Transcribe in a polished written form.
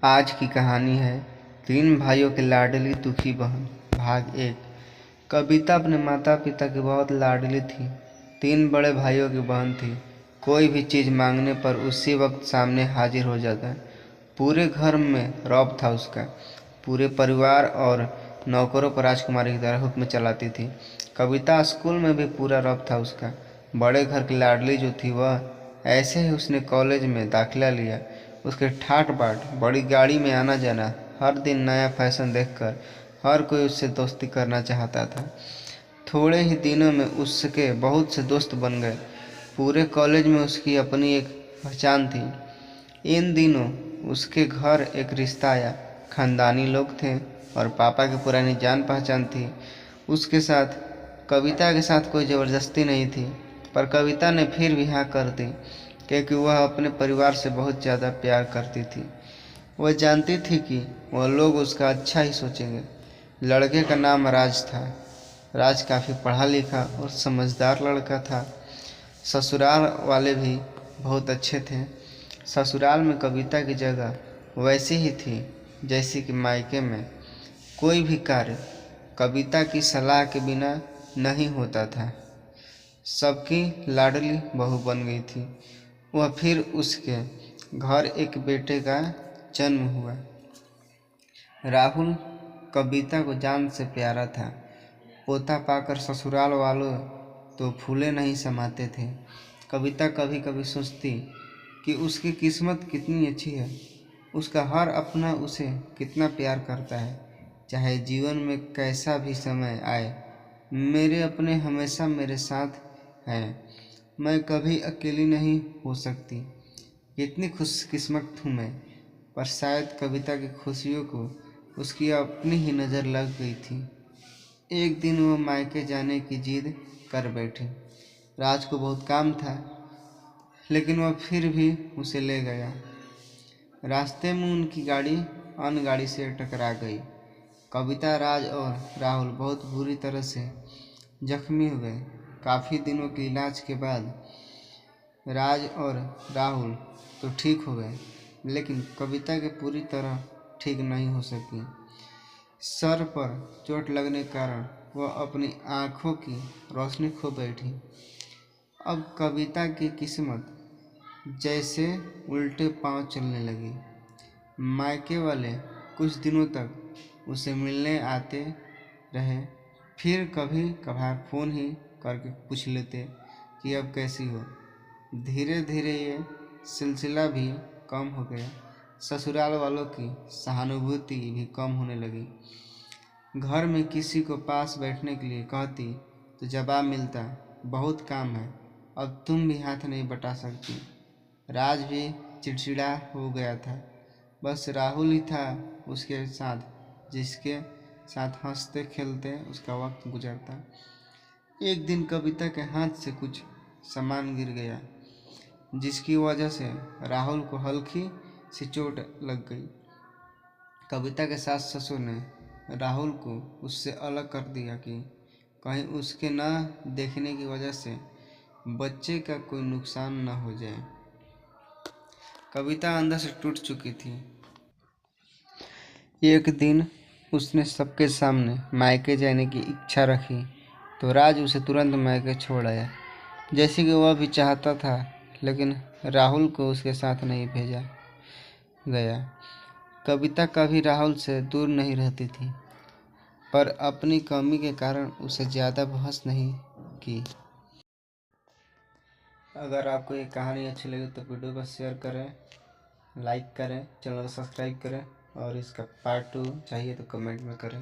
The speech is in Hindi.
आज की कहानी है तीन भाइयों की लाडली दुखी बहन। भाग एक। कविता अपने माता पिता की बहुत लाडली थी। तीन बड़े भाइयों की बहन थी। कोई भी चीज़ मांगने पर उसी वक्त सामने हाजिर हो जाता। पूरे घर में रौब था उसका। पूरे परिवार और नौकरों पर राजकुमारी की तरह हुक्म चलाती थी। कविता स्कूल में भी पूरा रौब था उसका। बड़े घर की लाडली जो थी वह, ऐसे ही उसने कॉलेज में दाखिला लिया। उसके ठाट बाट, बड़ी गाड़ी में आना जाना, हर दिन नया फैशन देखकर हर कोई उससे दोस्ती करना चाहता था। थोड़े ही दिनों में उसके बहुत से दोस्त बन गए। पूरे कॉलेज में उसकी अपनी एक पहचान थी। इन दिनों उसके घर एक रिश्ता आया। खानदानी लोग थे और पापा की पुरानी जान पहचान थी। उसके साथ कविता के साथ कोई ज़बरदस्ती नहीं थी, पर कविता ने फिर भी हाँ कर दी, क्योंकि वह अपने परिवार से बहुत ज़्यादा प्यार करती थी। वह जानती थी कि वह लोग उसका अच्छा ही सोचेंगे। लड़के का नाम राज था। राज काफ़ी पढ़ा लिखा और समझदार लड़का था। ससुराल वाले भी बहुत अच्छे थे। ससुराल में कविता की जगह वैसी ही थी जैसी कि मायके में। कोई भी कार्य कविता की सलाह के बिना नहीं होता था। सबकी लाडली बहू बन गई थी वह। फिर उसके घर एक बेटे का जन्म हुआ। राहुल कविता को जान से प्यारा था। पोता पाकर ससुराल वालों तो फूले नहीं समाते थे। कविता कभी कभी सोचती कि उसकी किस्मत कितनी अच्छी है। उसका हर अपना उसे कितना प्यार करता है। चाहे जीवन में कैसा भी समय आए, मेरे अपने हमेशा मेरे साथ हैं। मैं कभी अकेली नहीं हो सकती। कितनी खुशकिस्मत हूँ मैं। पर शायद कविता की खुशियों को उसकी अपनी ही नज़र लग गई थी। एक दिन वो मायके जाने की जिद कर बैठी। राज को बहुत काम था, लेकिन वह फिर भी उसे ले गया। रास्ते में उनकी गाड़ी अन्य गाड़ी से टकरा गई। कविता, राज और राहुल बहुत बुरी तरह से जख्मी हुए। काफ़ी दिनों के इलाज के बाद राज और राहुल तो ठीक हो गए, लेकिन कविता के पूरी तरह ठीक नहीं हो सकी। सर पर चोट लगने के कारण वह अपनी आँखों की रोशनी खो बैठी। अब कविता की किस्मत जैसे उल्टे पांव चलने लगी। मायके वाले कुछ दिनों तक उसे मिलने आते रहे, फिर कभी कभार फ़ोन ही करके पूछ लेते कि अब कैसी हो। धीरे धीरे ये सिलसिला भी कम हो गया। ससुराल वालों की सहानुभूति भी कम होने लगी। घर में किसी को पास बैठने के लिए कहती तो जवाब मिलता, बहुत काम है, अब तुम भी हाथ नहीं बटा सकती। राज भी चिड़चिड़ा हो गया था। बस राहुल ही था उसके साथ, जिसके साथ हंसते खेलते उसका वक्त गुजरता। एक दिन कविता के हाथ से कुछ सामान गिर गया, जिसकी वजह से राहुल को हल्की सी चोट लग गई। कविता के सास ससुर ने राहुल को उससे अलग कर दिया कि कहीं उसके न देखने की वजह से बच्चे का कोई नुकसान न हो जाए। कविता अंदर से टूट चुकी थी। एक दिन उसने सबके सामने मायके जाने की इच्छा रखी तो राज उसे तुरंत मायके छोड़ आया, जैसे कि वह भी चाहता था, लेकिन राहुल को उसके साथ नहीं भेजा गया। कविता कभी राहुल से दूर नहीं रहती थी, पर अपनी कमी के कारण उसे ज़्यादा बहस नहीं की। अगर आपको ये कहानी अच्छी लगी तो वीडियो को शेयर करें, लाइक करें, चैनल को सब्सक्राइब करें और इसका पार्ट 2 चाहिए तो कमेंट में करें।